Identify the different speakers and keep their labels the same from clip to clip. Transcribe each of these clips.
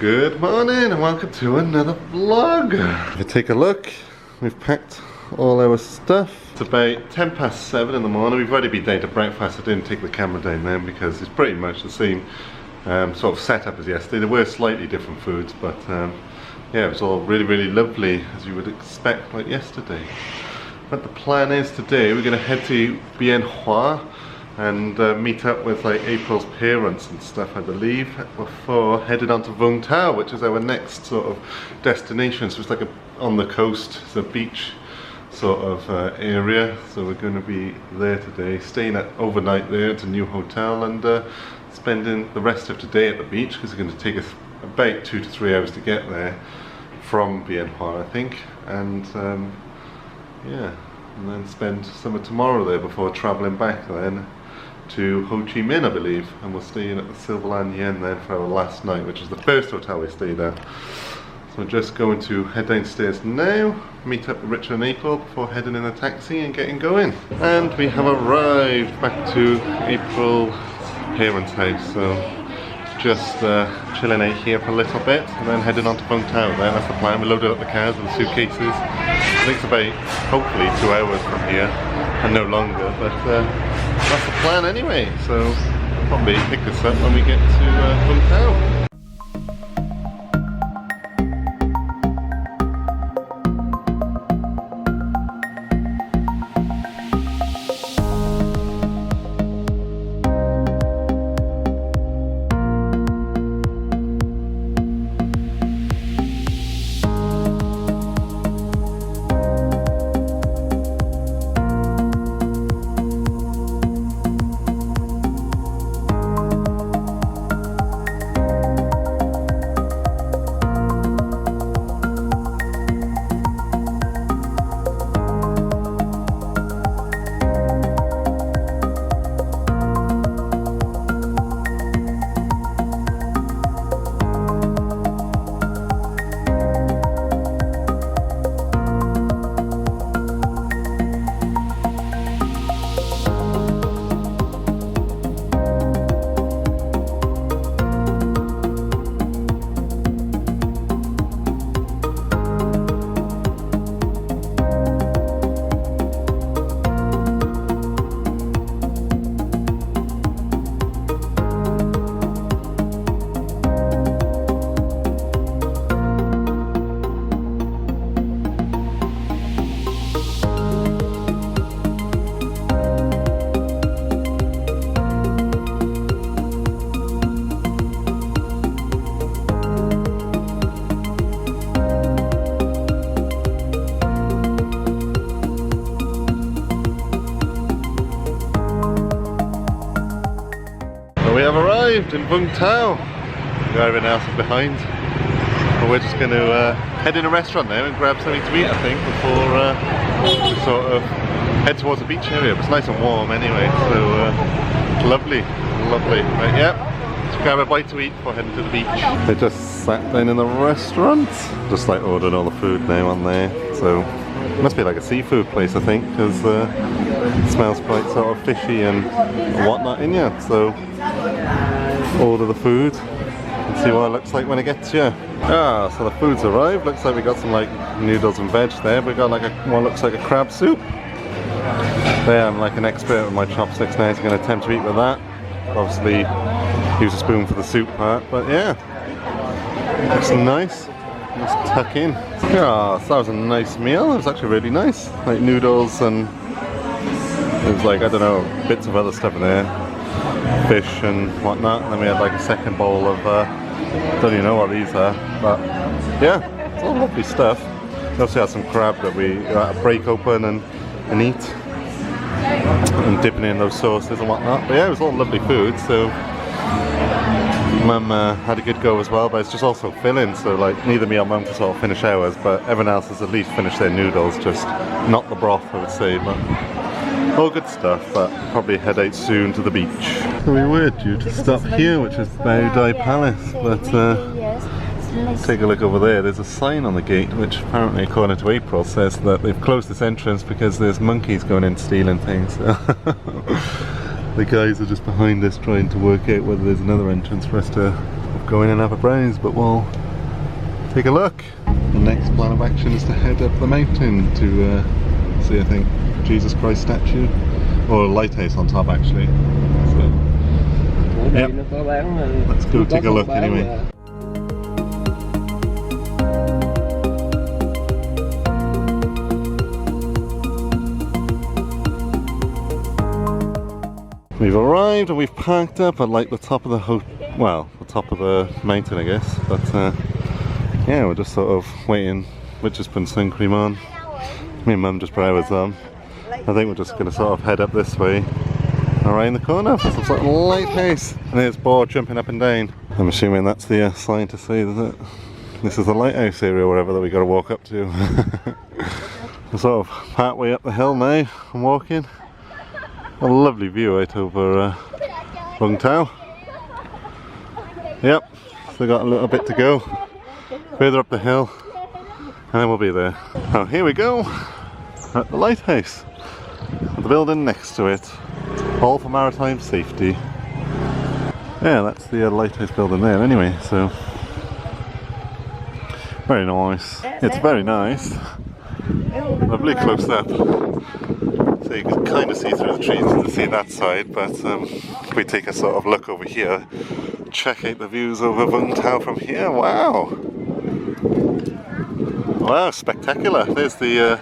Speaker 1: Good morning and welcome to another vlog. If you take a look, we've packed all our stuff. It's about 7:10 in the morning. We've already been down to breakfast. I didn't take the camera down then because it's pretty much the same sort of setup as yesterday. There were slightly different foods, but yeah, it was all really lovely as you would expect like yesterday. But the plan is today we're going to head to Bien Hoa and meet up with like April's parents and stuff, I believe, before heading on to Vung Tao, which is our next sort of destination. So it's like on the coast, it's a beach sort of area. So we're going to be there today, staying overnight there at a new hotel, and spending the rest of today at the beach because it's going to take us about 2 to 3 hours to get there from Bien Hoa, I think, and yeah, and then spend some of tomorrow there before travelling back then to Ho Chi Minh, I believe, and we'll stay in at the Silver Land Yen then for our last night, which is the first hotel we stayed at. So we're just going to head downstairs now, meet up with Richard and April before heading in a taxi and getting going. And we have arrived back to April's parents' house, so just chilling out here for a little bit and then heading on to Vung Tao then. That's the plan. We loaded up the cars with the suitcases. I think it's about, hopefully, 2 hours from here and no longer, but that's the plan anyway, so we'll probably pick this up when we get to Vung Tao. We have arrived in Vung Tao. Everyone else is behind. But we're just going to head in a restaurant now and grab something to eat, I think, before we sort of head towards the beach area. But it's nice and warm anyway, so lovely. Right, yeah, let's grab a bite to eat before heading to the beach. They just sat down in the restaurant. Just like ordering all the food now on there. So it must be like a seafood place, I think, because it smells quite sort of fishy and whatnot in here. So order the food and see what it looks like when it gets here. Ah, so the food's arrived. Looks like we got some like noodles and veg there. We got like what looks like a crab soup. There, I'm like an expert with my chopsticks now, so I'm going to attempt to eat with that. Obviously use a spoon for the soup part, but yeah, looks nice. Let's tuck in. Yeah, so that was a nice meal. It was actually really nice. Like noodles, and it was like, I don't know, bits of other stuff in there. Fish and whatnot. And then we had like a second bowl of, don't even know what these are. But yeah, it's all lovely stuff. We also had some crab that we had to break open and eat. And dipping in those sauces and whatnot. But yeah, it was all lovely food. So Mum had a good go as well, but it's just also filling, so like neither me or Mum can sort of finish ours, but everyone else has at least finished their noodles, just not the broth, I would say. But all good stuff, but probably head out soon to the beach. So we were due to stop here, which is Bao Dai Palace, but take a look over there. There's a sign on the gate which apparently, according to April, says that they've closed this entrance because there's monkeys going in stealing things. The guys are just behind us trying to work out whether there's another entrance for us to go in and have a browse, but we'll take a look. The next plan of action is to head up the mountain to see, I think, Jesus Christ statue, or a lighthouse on top actually. So, yep. Let's go take a look anyway. We've arrived and we've parked up at like the top of the the top of the mountain, I guess. But yeah, we're just sort of waiting. We've just put sun cream on. Me and Mum just put ours on. I think we're just going to sort of head up this way, around the corner for some sort of lighthouse. And there's Boar jumping up and down. I'm assuming that's the sign to say that this is the lighthouse area, or whatever, that we got to walk up to. We're sort of part way up the hill now. I'm walking. A lovely view out over Vung Tao. Yep, so got a little bit to go. Further up the hill, and then we'll be there. Oh, here we go. At the lighthouse. The building next to it. All for maritime safety. Yeah, that's the lighthouse building there anyway, so. Very nice. It's very nice. Lovely close up. So you can kind of see through the trees to see that side, but if we take a sort of look over here, check out the views over Vung Tao from here. Wow! Wow, spectacular. There's the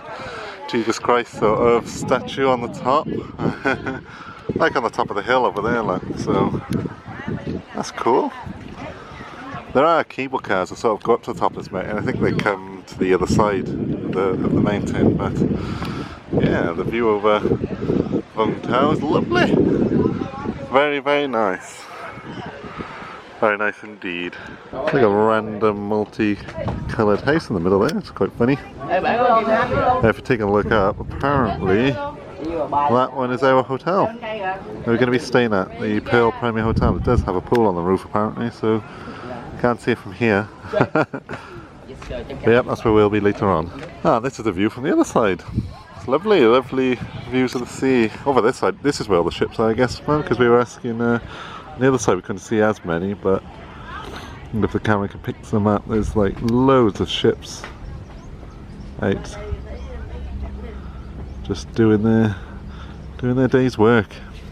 Speaker 1: Jesus Christ sort of statue on the top. Like on the top of the hill over there, look. So that's cool. There are cable cars that sort of go up to the top of this mountain. I think they come to the other side of the mountain, but yeah, the view over Vung Tao is lovely. Very, very nice. Very nice indeed. It's like a random multi-coloured house in the middle there. It's quite funny. If you take a look up, apparently that one is our hotel. We're going to be staying at the Pearl Premier Hotel. It does have a pool on the roof apparently, so can't see it from here. But yep, that's where we'll be later on. Ah, this is the view from the other side. It's lovely, lovely views of the sea. Over this side, this is where all the ships are, I guess, because we were asking on the other side we couldn't see as many, but if the camera can pick them up, there's like loads of ships out just doing their day's work.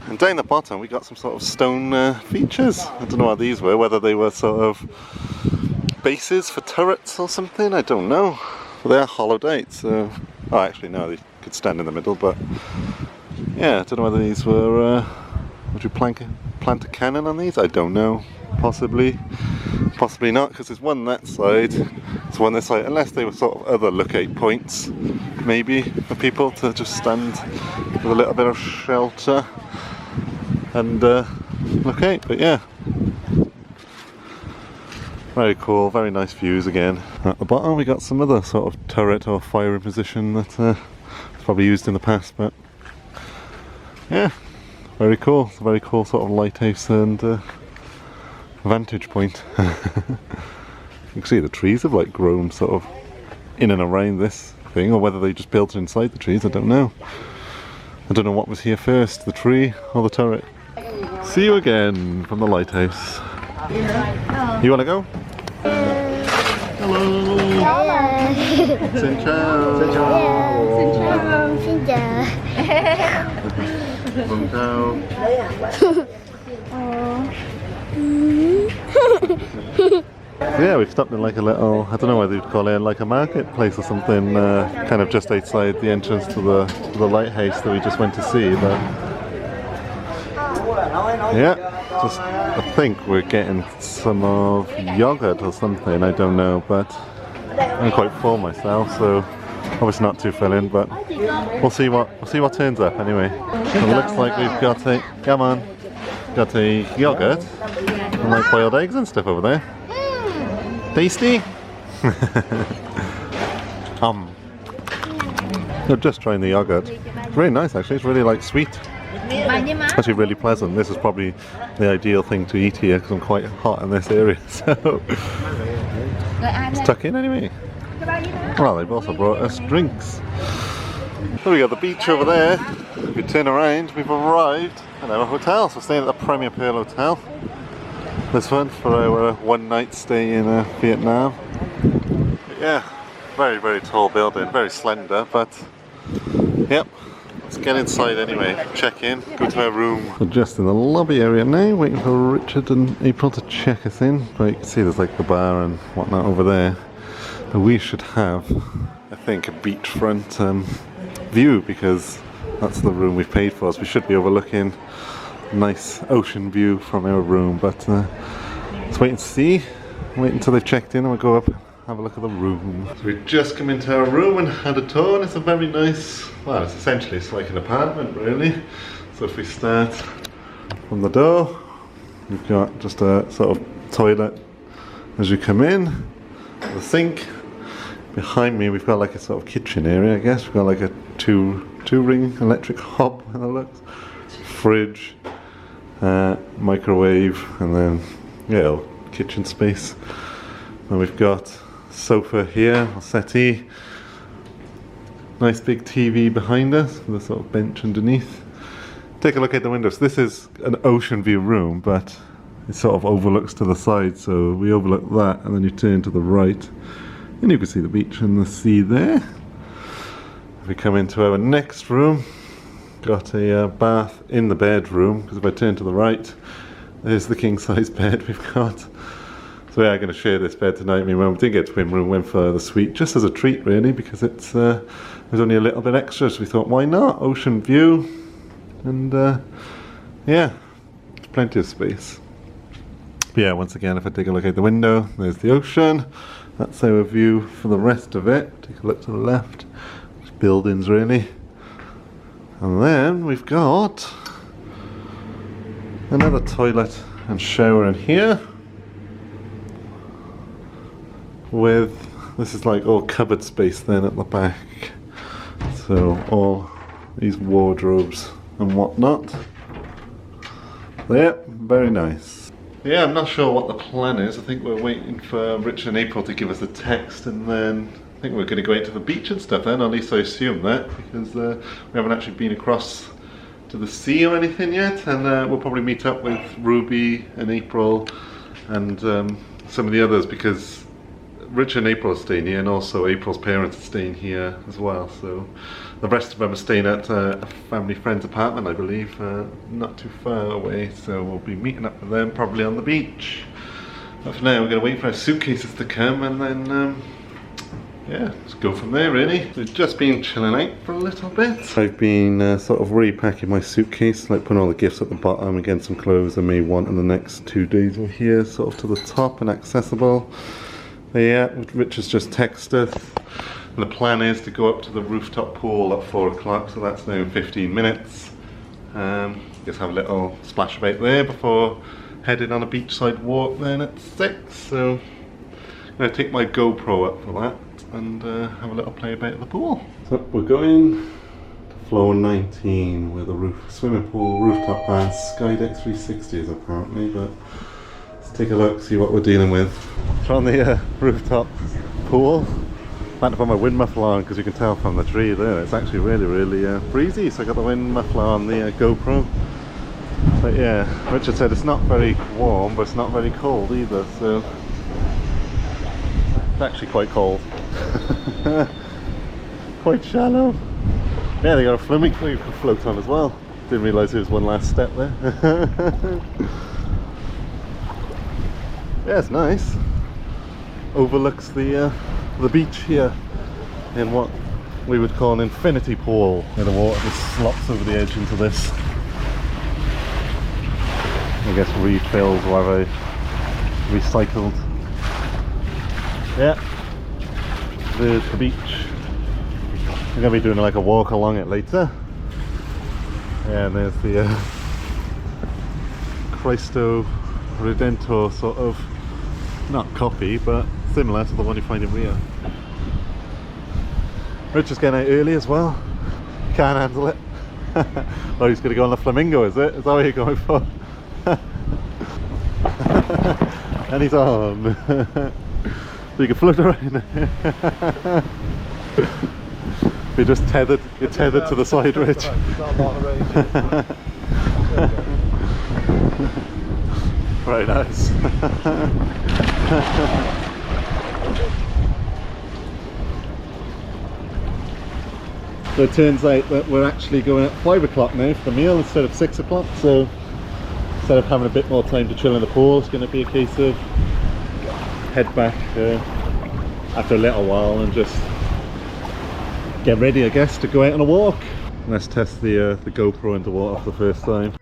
Speaker 1: And down the bottom we got some sort of stone features. I don't know what these were, whether they were sort of bases for turrets or something, I don't know. But they are hollowed out, so... Oh, actually no, they could stand in the middle, but... Yeah, I don't know whether these were... Would you plant a cannon on these? I don't know. Possibly. Possibly not, because there's one that side, there's one this side, unless they were sort of other lookout points, maybe, for people to just stand with a little bit of shelter and look out, but yeah. Very cool, very nice views again. At the bottom we got some other sort of turret or firing position that was probably used in the past, but yeah, very cool. It's a very cool sort of lighthouse and vantage point. You can see the trees have like grown sort of in and around this thing, or whether they just built it inside the trees, I don't know. I don't know what was here first, the tree or the turret. See you again from the lighthouse. You want to go? Hello! Xin chào! Xin chào! Xin chào! Vung Tao! Yeah, we've stopped in like a little, I don't know whether you'd call it like a marketplace or something, kind of just outside the entrance to the lighthouse that we just went to see, but yeah. Just, I think we're getting some of yogurt or something, I don't know, but I'm quite full myself, so obviously not too filling, but we'll see what turns up anyway. It looks like we've got a, come on, got a yogurt and like boiled eggs and stuff over there. Tasty? We're just trying the yogurt. It's really nice actually, it's really like sweet. It's actually really pleasant. This is probably the ideal thing to eat here because I'm quite hot in this area, so let's tuck in anyway. Well, they've also brought us drinks. So we got the beach over there. If we turn around, we've arrived at our hotel. So we're staying at the Premier Pearl Hotel. this one for our one night stay in Vietnam. But yeah, very, very tall building, very slender, but yep. Let's get inside anyway, check in, go to our room. We're just in the lobby area now, waiting for Richard and April to check us in. But you can see there's like the bar and whatnot over there. But we should have, I think, a beachfront view, because that's the room we've paid for. So we should be overlooking a nice ocean view from our room. But let's wait and see. Wait until they've checked in and we'll go up, have a look at the room. So we've just come into our room and had a tour, and it's a very nice, well, it's essentially, it's like an apartment really. So if we start from the door, we've got just a sort of toilet as you come in, the sink. Behind me we've got like a sort of kitchen area, I guess. We've got like a two ring electric hob, and it looks, fridge, microwave, and then yeah, kitchen space. And we've got sofa here, a settee, nice big TV behind us with a sort of bench underneath. Take a look at the windows. This is an ocean view room, but it sort of overlooks to the side, so we overlook that, and then you turn to the right and you can see the beach and the sea there. If we come into our next room, got a bath in the bedroom, because if I turn to the right, there's the king size bed we've got. So yeah, I'm going to share this bed tonight. I mean, when we did get twin room, went for the suite just as a treat really, because it's there's only a little bit extra, so we thought why not, ocean view, and yeah, there's plenty of space. But yeah, once again, if I take a look out the window, there's the ocean. That's our view for the rest of it. Take a look to the left, there's buildings really, and then we've got another toilet and shower in here. With, this is like all cupboard space then at the back, so all these wardrobes and whatnot there, very nice. Yeah, I'm not sure what the plan is. I think we're waiting for Rich and April to give us a text, and then I think we're going to go out to the beach and stuff then, or at least I assume that, because we haven't actually been across to the sea or anything yet, and we'll probably meet up with Ruby and April and some of the others, because Rich and April are staying here, and also April's parents are staying here as well, so the rest of them are staying at a family friend's apartment, I believe, not too far away, so we'll be meeting up with them probably on the beach. But for now we're going to wait for our suitcases to come, and then yeah, let's go from there really. We've just been chilling out for a little bit. I've been sort of repacking my suitcase, like putting all the gifts at the bottom, again some clothes I may want in the next 2 days over here, sort of to the top and accessible. But yeah, Rich has just texted. And the plan is to go up to the rooftop pool at 4 o'clock, so that's now in 15 minutes. Just have a little splash about there before heading on a beachside walk then at 6. So I'm going to take my GoPro up for that and have a little play about at the pool. So we're going to floor 19 with a swimming pool, rooftop bar, Skydeck 360s apparently, but let's take a look, see what we're dealing with. We're on the rooftop pool. I had to put my wind muffler on, because you can tell from the tree there it's actually really, really breezy, so I got the wind muffler on the GoPro. But yeah, Richard said it's not very warm, but it's not very cold either, so it's actually quite cold. Quite shallow. Yeah, they got a flamingo you can float on as well. Didn't realise there was one last step there. Yeah, it's nice. Overlooks the beach here in what we would call an infinity pool, where the water just slops over the edge into this, I guess, refilled or whatever, recycled. Yeah, there's the beach. We're going to be doing like a walk along it later. Yeah, and there's the Cristo Redentor sort of, not copy, but similar to the one you find in Rio. Richard's getting out early as well. Can't handle it. Oh, he's going to go on the flamingo, is it? Is that what you're going for? And he's on. So you can float around. You're just tethered. You're tethered to the side ridge. Very nice. So it turns out that we're actually going at 5 o'clock now for the meal instead of 6 o'clock. So instead of having a bit more time to chill in the pool, it's going to be a case of head back after a little while and just get ready, I guess, to go out on a walk. Let's test the GoPro into water for the first time.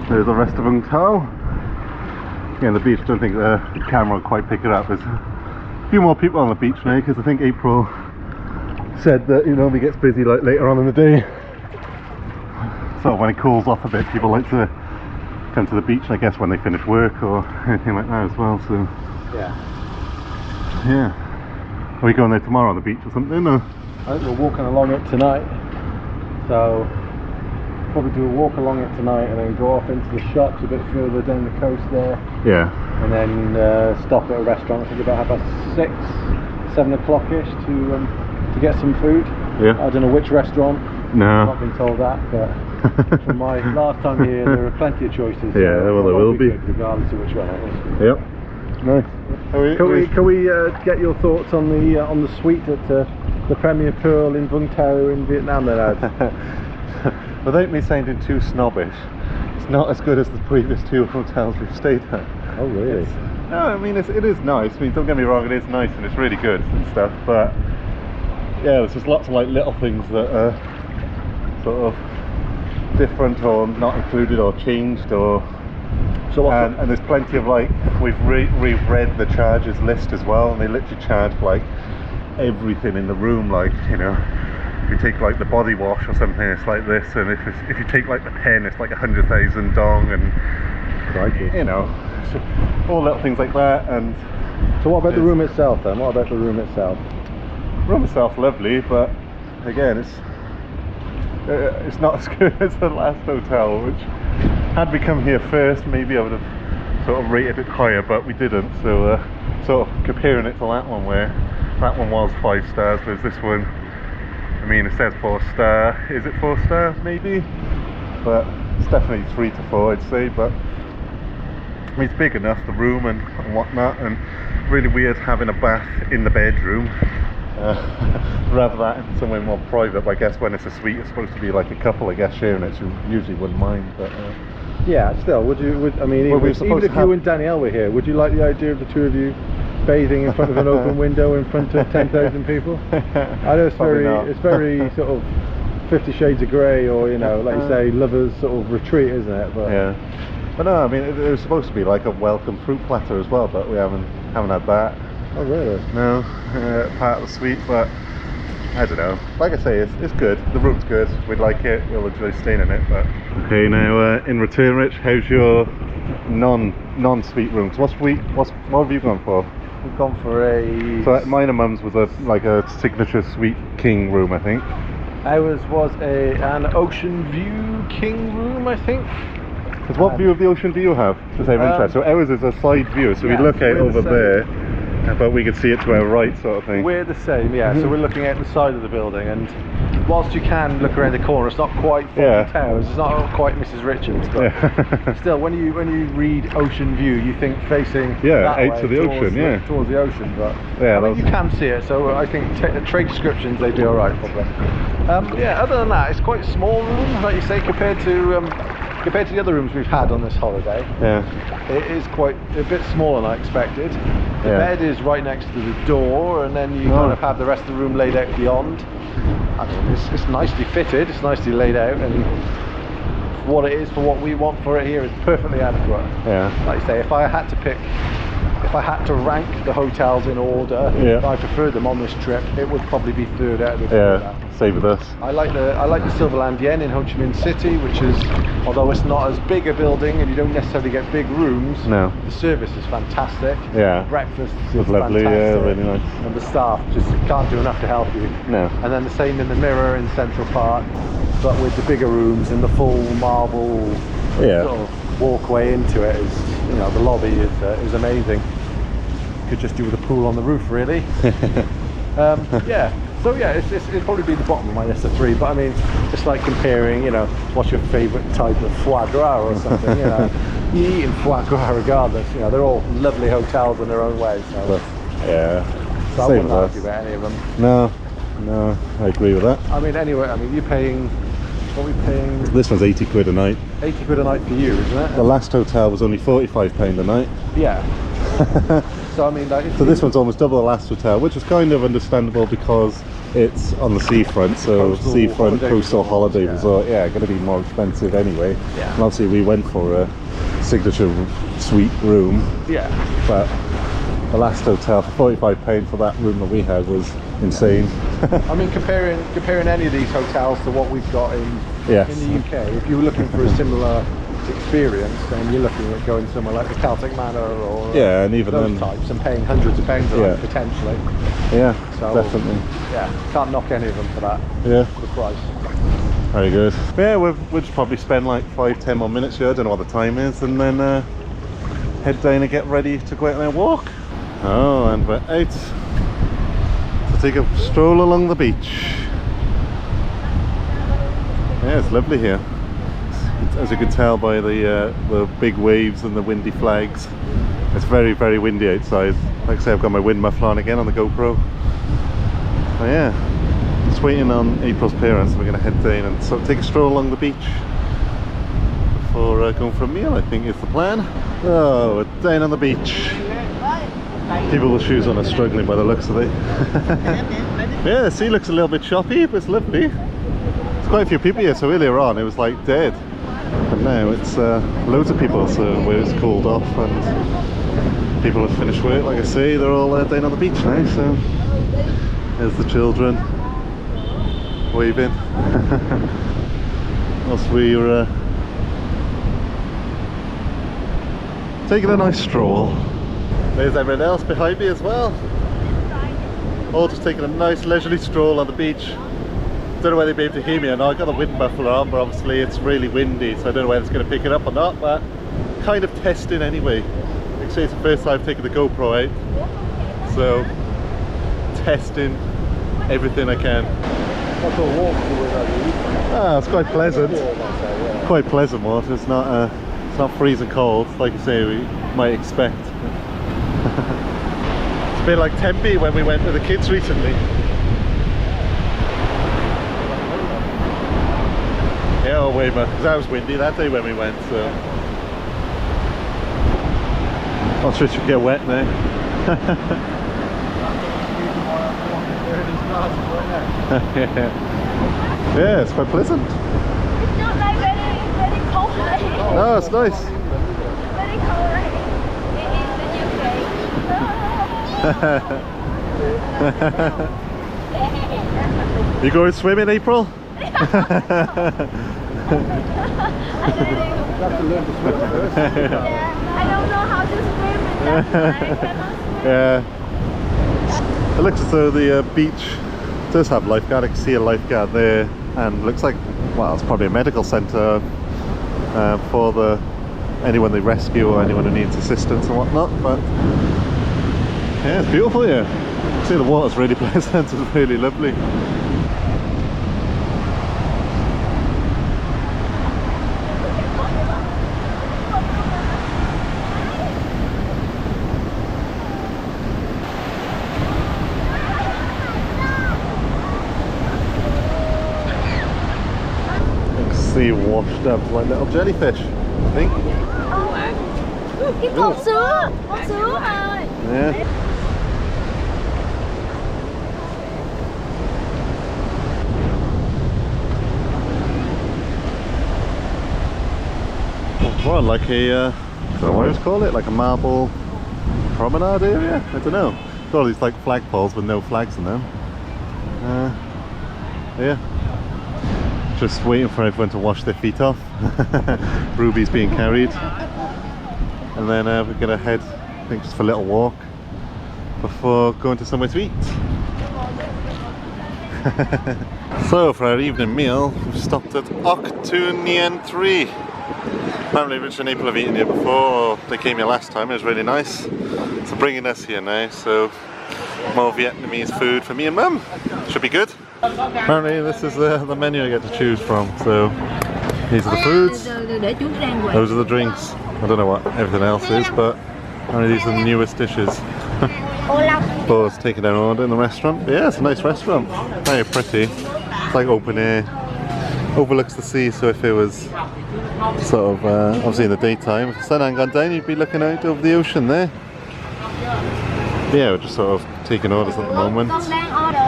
Speaker 1: There's the rest of Vung Tao. Yeah, the beach, I don't think the camera will quite pick it up. There's a few more people on the beach now because I think April said that it only gets busy like later on in the day. So when it cools off a bit, people like to come to the beach, I guess, when they finish work or anything like that as well. So yeah. Are we going there tomorrow on the beach or something? Or?
Speaker 2: I think we're walking along it tonight. So probably do a walk along it tonight and then go off into the shops a bit further down the coast there.
Speaker 1: Yeah.
Speaker 2: And then stop at a restaurant, I think about 6, 7 o'clock-ish to get some food.
Speaker 1: Yeah.
Speaker 2: I don't know which restaurant.
Speaker 1: No.
Speaker 2: I've not been told that, but from my last time here, there are plenty of choices.
Speaker 1: Yeah, well there will be.
Speaker 2: Good, regardless of which one it is.
Speaker 1: Yep. Nice.
Speaker 2: Can we get your thoughts on the suite at the Premier Pearl in Vung Tao in Vietnam then, Ad?
Speaker 1: Without me sounding too snobbish, it's not as good as the previous 2 hotels we've stayed at.
Speaker 2: Oh really?
Speaker 1: No, I mean it is nice. I mean, don't get me wrong, it is nice and it's really good and stuff. But yeah, there's just lots of like little things that are sort of different or not included or changed or. So and there's plenty of like we've reread the charges list as well, and they literally charge for like everything in the room, like, you know. If you take like the body wash or something, it's like this, and if you take like the pen, it's like 100,000 dong, and you know, all little things like that. And
Speaker 2: so what about the room itself then? What about the room itself?
Speaker 1: The room itself lovely, but again it's not as good as the last hotel, which had we come here first maybe I would have sort of rated it higher, but we didn't. So sort of comparing it to that one, where that one was 5 stars, whereas this one, I mean, it says 4 star. Is it 4 stars? Maybe, but it's definitely 3 to 4, I'd say. But I mean, it's big enough, the room and whatnot, and really weird having a bath in the bedroom rather than somewhere more private. But I guess when it's a suite, it's supposed to be like a couple, I guess, sharing it, so you usually wouldn't mind. But
Speaker 2: yeah, still, would I mean, even if you and Danielle were here, would you like the idea of the 2 of you bathing in front of an open window in front of 10,000 people? I know it's very sort of 50 Shades of Grey, or, you know, like you say, lovers sort of retreat, isn't it? But
Speaker 1: yeah, but no, I mean, it was supposed to be like a welcome fruit platter as well, but we haven't had that.
Speaker 2: Oh really?
Speaker 1: No, part of the suite, but I don't know. Like I say, it's good. The room's good. We'd like it. We'll enjoy staying in it. But okay, now in return, Rich, how's your non-suite rooms? What have you gone for?
Speaker 2: We've gone for a...
Speaker 1: So mine and Mum's was like a signature suite king room, I think.
Speaker 2: Ours was an ocean view king room, I think.
Speaker 1: Because what view of the ocean do you have? To save interest. So ours is a side view, so we look out over there, but we can see it to our right, sort of thing.
Speaker 2: We're the same, yeah. So we're looking at the side of the building, and whilst you can look around the corner, it's not quite Fawlty Towers, it's not quite Mrs. Richards, but still, when you read ocean view, you think facing that way,
Speaker 1: out to the ocean,
Speaker 2: towards the ocean. But
Speaker 1: yeah,
Speaker 2: I mean, you can see it, so I think trade descriptions they do all right, probably. Yeah, other than that, it's quite a small room, like you say, compared to the other rooms we've had on this holiday. Yeah, it is quite a bit smaller than I expected. The bed is right next to the door, and then you kind of have the rest of the room laid out beyond. I mean, it's nicely fitted, it's nicely laid out, and what it is for what we want for it here is perfectly adequate. Yeah. Like you say, if I had to rank the hotels in order, if I preferred them on this trip, it would probably be third out of the three.
Speaker 1: Same with us.
Speaker 2: I like the Silverland Yen in Ho Chi Minh City, which is, although it's not as big a building and you don't necessarily get big rooms, the service is fantastic. Yeah. Breakfast is
Speaker 1: lovely,
Speaker 2: fantastic.
Speaker 1: really nice.
Speaker 2: And the staff just can't do enough to help you. No. And then the same in the Mirror in Central Park, but with the bigger rooms and the full marble sort of walkway into it is, you know, the lobby is amazing. Could just do with a pool on the roof, really. So yeah, it'd probably be the bottom of my list of three, but I mean, it's like comparing, you know, what's your favourite type of foie gras or something, you know. You eat in foie gras regardless, you know, they're all lovely hotels in their own way, so so I wouldn't argue about any of them. No, I agree with that. I mean, anyway, you're paying, what are we paying?
Speaker 1: This one's 80 quid a night.
Speaker 2: 80 quid a night for you, isn't it?
Speaker 1: The last hotel was only £45 a night. Yeah.
Speaker 2: So I mean, like,
Speaker 1: so this one's almost double the last hotel, which is kind of understandable because it's on the seafront, so seafront coastal holiday resort, going to be more expensive anyway. Yeah. And obviously we went for a signature suite room. Yeah. But the last hotel for £45 for that room that we had was insane.
Speaker 2: I mean, comparing any of these hotels to what we've got in the UK, if you were looking for a similar experience, then you're looking at going somewhere like the Celtic Manor or
Speaker 1: and even
Speaker 2: those types, and paying hundreds of pounds a night potentially.
Speaker 1: Yeah, so, definitely.
Speaker 2: Yeah, can't knock any of them for that. Yeah, for the price.
Speaker 1: Very good. Yeah, we'll just probably spend like 5-10 more minutes here. I don't know what the time is, and then head down and get ready to go out and walk. Oh, and we're out to take a stroll along the beach. Yeah, it's lovely here. As you can tell by the big waves and the windy flags, it's very, very windy outside. Like I say, I've got my wind muffler on again on the GoPro. So yeah, just waiting on April's parents. We're going to head down and take a stroll along the beach before going for a meal, I think is the plan. Oh, we're down on the beach. People with shoes on are struggling by the looks of it. Yeah, the sea looks a little bit choppy, but it's lovely. There's quite a few people here, so earlier on it was like dead. But now it's loads of people, so where it's cooled off and people have finished work, like I say, they're all down on the beach now, so there's the children waving. Whilst we're taking a nice stroll. There's everyone else behind me as well. All just taking a nice leisurely stroll on the beach. Don't know whether they'll be able to hear me or not. I've got the wind muffler on, but obviously it's really windy, so I don't know whether it's going to pick it up or not, but kind of testing anyway. Actually, it's the first time I've taken the GoPro out, so testing everything I can. It's quite pleasant. Quite pleasant water. It's not freezing cold, like you say we might expect. It's a bit like Tempe when we went with the kids recently. Yeah, oh wait, because that was windy that day when we went, so not sure it should get wet now. Yeah, it's quite pleasant.
Speaker 3: It's not like very cold like
Speaker 1: no, it's nice.
Speaker 3: Very cold like in the UK.
Speaker 1: You going swimming, April?
Speaker 3: I don't know how to swim in that.
Speaker 1: Yeah. It looks as though the beach does have lifeguard. I can see a lifeguard there, and looks like, well, it's probably a medical centre for anyone they rescue or anyone who needs assistance and whatnot. But yeah, it's beautiful here. See, the water's really pleasant. It's really lovely. See washed up like little jellyfish, I think.
Speaker 3: Cái con sứa ơi.
Speaker 1: Yeah. Well, like a, I don't know what it's called it, like a marble promenade area? I don't know. Got all these like flagpoles with no flags in them. Yeah. Just waiting for everyone to wash their feet off. Ruby's being carried. And then we're gonna head, I think, just for a little walk before going to somewhere to eat. So for our evening meal, we've stopped at Ok Tu Nien 3. Apparently Rich and April have eaten here before, or they came here last time, it was really nice. So bringing us here now, so more Vietnamese food for me and Mum. Should be good. Apparently this is the menu I get to choose from, so these are the foods, those are the drinks. I don't know what everything else is, but apparently these are the newest dishes. Bo's taking down an order in the restaurant. But yeah, it's a nice restaurant, very pretty. It's like open air, overlooks the sea, so if it was sort of obviously in the daytime, if the sun hadn't gone down, you'd be looking out over the ocean there. But yeah, we're just sort of taking orders at the moment.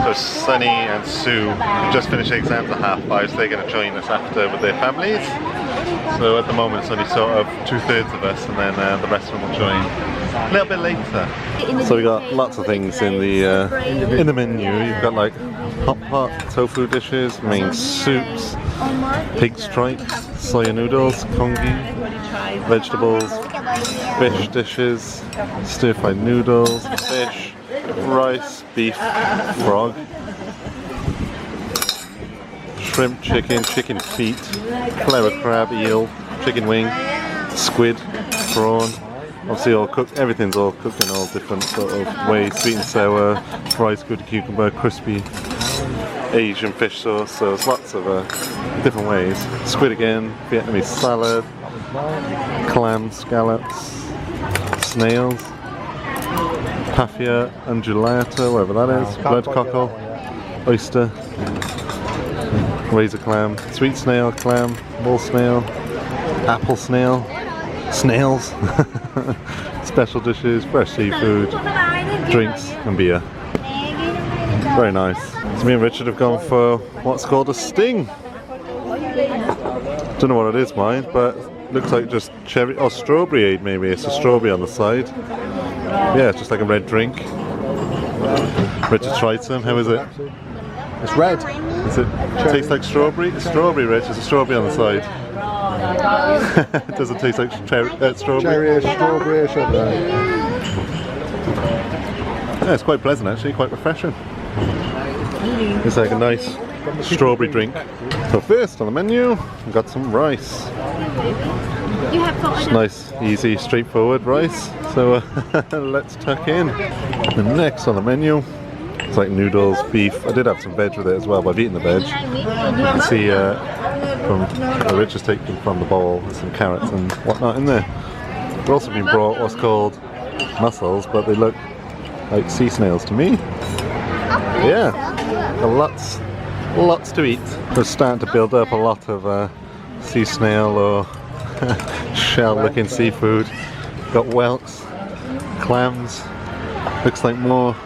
Speaker 1: So Sunny and Sue just finished exams at 5:30, so they're going to join us after with their families. So at the moment it's only sort of 2/3 of us, and then the rest of them will join a little bit later. So we got lots of things in the menu. You've got like hot pot, tofu dishes, main soups, pig stripes, soya noodles, congee, vegetables, fish dishes, stir-fried noodles, fish, rice, beef, frog, shrimp, chicken feet, flower crab, eel, chicken wing, squid, prawn. Obviously all cooked, everything's all cooked in all different sort of ways. Sweet and sour, fried squid, cucumber, crispy Asian fish sauce, so there's lots of different ways. Squid again, Vietnamese salad, clam, scallops, snails, Paffia undulata, whatever that is, blood cockle, oyster, razor clam, sweet snail, clam, bull snail, apple snail, snails, special dishes, fresh seafood, drinks and beer. Very nice. So me and Richard have gone for what's called a sting. Don't know what it is, mind, but looks like just cherry or strawberry maybe. It's a strawberry on the side. Yeah, it's just like a red drink. Richard tried some. How is it?
Speaker 2: It's red.
Speaker 1: Is it taste like strawberry? It's strawberry, Rich. There's a strawberry on the side. It doesn't taste like strawberry.
Speaker 2: Cherry, strawberry,
Speaker 1: yeah, it's quite pleasant actually, quite refreshing. It's like a nice strawberry drink. So first on the menu, we've got some rice. It's nice, easy, straightforward rice. So let's tuck in. And next on the menu, it's like noodles, beef. I did have some veg with it as well, but I've eaten the veg. You can see from Rich has taken from the bowl, there's some carrots and whatnot in there. We've also been brought what's called mussels, but they look like sea snails to me. Yeah, lots to eat. We're starting to build up a lot of sea snail or shell-looking seafood. Got whelks, clams. Looks like more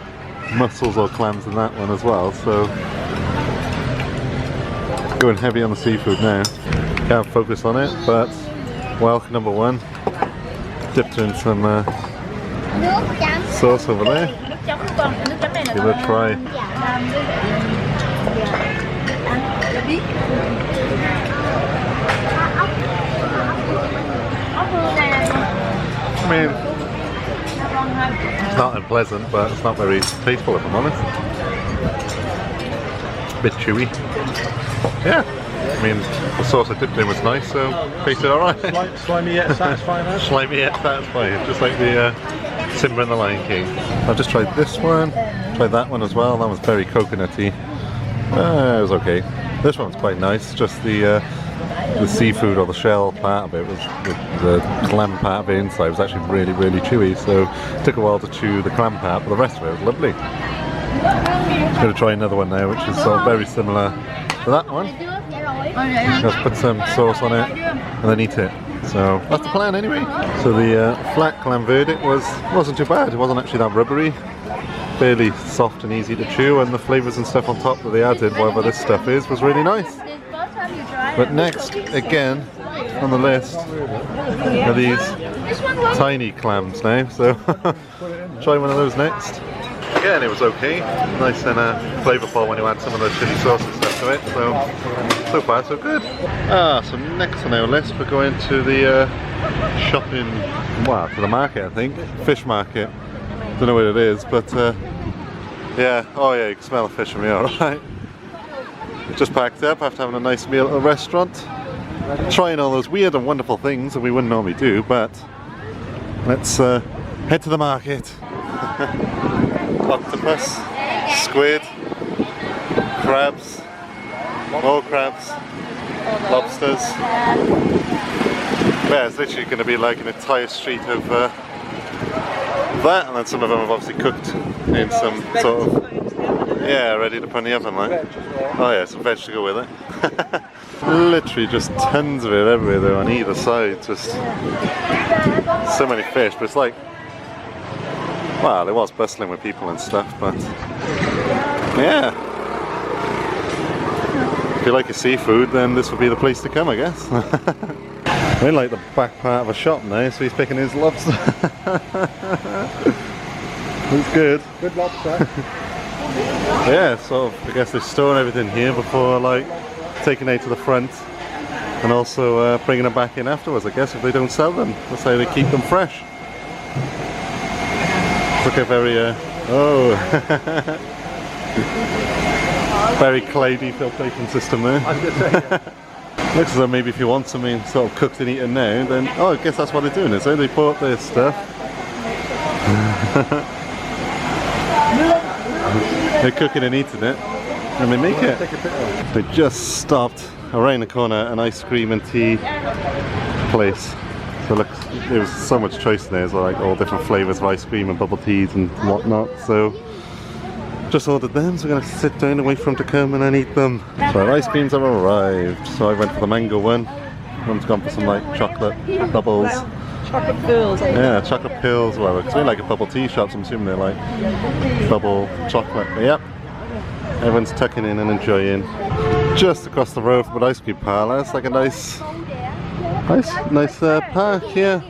Speaker 1: mussels or clams in that one as well. So going heavy on the seafood now. Can't focus on it, but whelk number one. Dipped in some sauce over there. Give it a try. I mean, it's not unpleasant, but it's not very tasteful if I'm honest. A bit chewy. Yeah, I mean, the sauce I dipped in was nice, so tasted alright.
Speaker 2: Slimy yet satisfying.
Speaker 1: Slimy yet satisfying, just like the Simba and the Lion King. I've just tried this one, tried that one as well. That was very coconutty. It was okay. This one's quite nice. Just the seafood or the shell part of it was the clam part of it inside was actually really chewy. So it took a while to chew the clam part, but the rest of it was lovely. I'm going to try another one now, which is sort of very similar for that one. Just put some sauce on it and then eat it. So that's the plan anyway. So the flat clam verdict wasn't too bad. It wasn't actually that rubbery. Fairly soft and easy to chew, and the flavours and stuff on top that they added, whatever this stuff is, was really nice. But next, again, on the list are these tiny clams now, so try one of those next. Again, it was okay, nice and flavourful when you add some of the chilli sauce and stuff to it, so far so good. So next on our list we're going to the shopping, well, to the market I think, fish market. Don't know what it is, but yeah, oh yeah, you can smell the fish from here, alright. Just packed up after having a nice meal at a restaurant. Trying all those weird and wonderful things that we wouldn't normally do, but let's head to the market. Octopus, squid, crabs, more crabs, lobsters. Yeah, it's literally going to be like an entire street of that, and then some of them have obviously cooked in some sort of, yeah, ready to put in the oven, like. Oh yeah, some veg to go with it. Literally just tons of it everywhere though, on either side, just so many fish, but it's like, well, it was bustling with people and stuff, but yeah. If you like your seafood, then this would be the place to come, I guess. We're in like the back part of a shop now, so he's picking his lobster. It's good.
Speaker 2: Good lobster.
Speaker 1: Yeah, sort of, I guess they're storing everything here before like taking it to the front, and also bringing them back in afterwards, I guess, if they don't sell them. That's how they keep them fresh. Look at very, very cloudy filtration system there.
Speaker 2: I was going to say, yeah.
Speaker 1: Looks as though maybe if you want something sort of cooked and eaten now, then, oh, I guess that's what they're doing, is they bought their stuff. They're cooking and eating it, and they make it. They just stopped around the corner an ice cream and tea place. So look, there was so much choice there, so like all different flavours of ice cream and bubble teas and whatnot. So just ordered them, so we're going to sit down and wait for them to come and then eat them. So our ice creams have arrived. So I went for the mango one. Mum's gone for some like chocolate bubbles.
Speaker 4: Chocolate pills.
Speaker 1: Yeah, chocolate pills, whatever. Because we're like a bubble tea shop, so I'm assuming they're like bubble chocolate. But yep, everyone's tucking in and enjoying. Just across the road from an ice cream parlour, it's like a nice park here.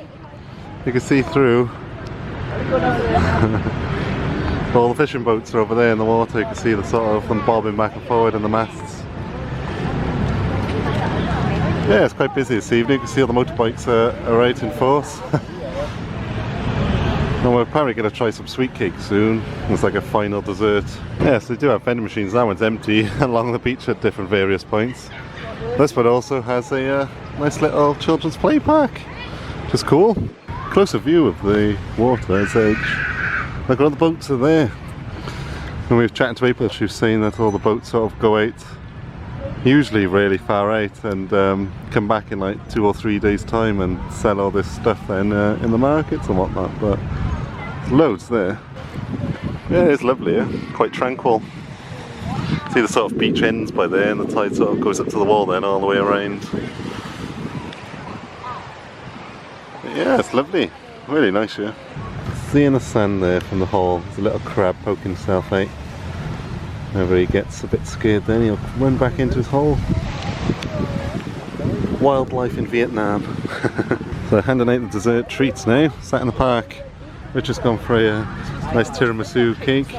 Speaker 1: You can see through. All the fishing boats are over there in the water. You can see the sort of them bobbing back and forward in the masts. Yeah, it's quite busy this evening. You can see all the motorbikes are out in force. And we're apparently going to try some sweet cake soon. It's like a final dessert. Yeah, so they do have vending machines. That one's empty along the beach at different various points. This one also has a nice little children's play park, which is cool. Closer view of the water's edge. Like all the boats are there. And we were chatting to April, she was saying that all the boats sort of go out, usually really far out, and come back in like 2 or 3 days time and sell all this stuff then in the markets and whatnot. But there's loads there. Yeah, it's lovely, yeah? Quite tranquil. See the sort of beach ends by there, and the tide sort of goes up to the wall then all the way around. But yeah, it's lovely. Really nice, yeah. Seeing the sand there from the hole, there's a little crab poking himself out. Whenever he gets a bit scared then he'll run back into his hole. Wildlife in Vietnam. So handing out the dessert treats now, sat in the park. Richard's gone for a nice tiramisu cake.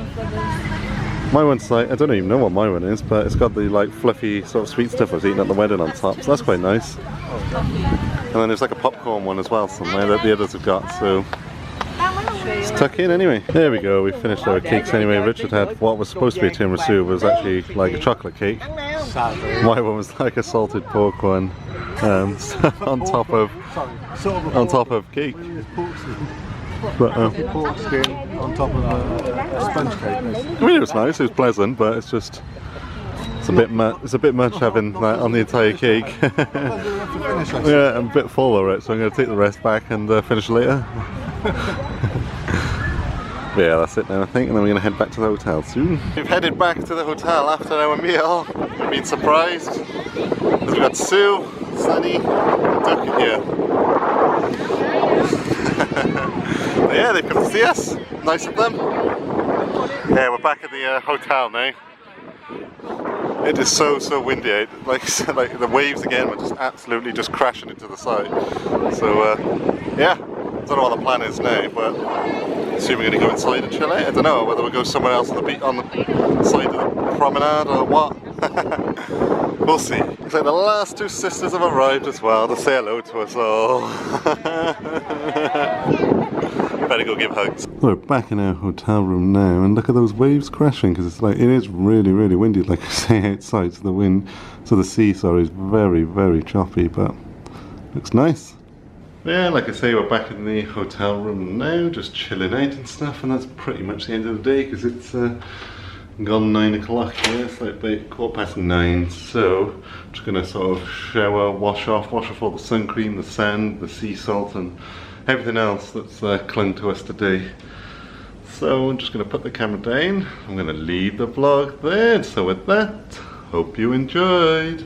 Speaker 1: My one's like, I don't even know what my one is, but it's got the like fluffy sort of sweet stuff I was eating at the wedding on top, so that's quite nice. And then there's like a popcorn one as well somewhere that the others have got, so let's tuck in anyway. There we go, we finished our cakes anyway. Richard had what was supposed to be a tiramisu, but was actually like a chocolate cake. My one was like a salted pork one, on top of cake. But,
Speaker 2: pork skin on top of a sponge cake.
Speaker 1: I mean, it was nice, it was pleasant, but it's just, it's a bit much having that on the entire cake. Yeah, I'm a bit full of it, so I'm going to take the rest back and finish later. Yeah, that's it now I think, and then we're going to head back to the hotel soon. We've headed back to the hotel after our meal. We've been surprised because we've got Sue, Sunny, and Duck in here. Yeah, they've come to see us. Nice of them. Yeah, we're back at the hotel now. It is so windy. Like the waves again were just absolutely just crashing into the side. So yeah, I don't know what the plan is now, but I assume we're going to go inside and chill out. I don't know whether we'll go somewhere else on the beach, on the side of the promenade or what. We'll see. Looks like the last two sisters have arrived as well to say hello to us all. Better go give hugs. We're back in our hotel room now, and look at those waves crashing, because it's like, it is really windy, like I say, outside. So the wind, so the sea, sorry, is very choppy, but looks nice. Yeah, like I say, we're back in the hotel room now, just chilling out and stuff, and that's pretty much the end of the day, because it's gone 9 o'clock here. It's like about 9:15, so I'm just gonna sort of shower, wash off all the sun cream, the sand, the sea salt, and everything else that's clung to us today. So I'm just going to put the camera down. I'm going to leave the vlog there. So with that, hope you enjoyed.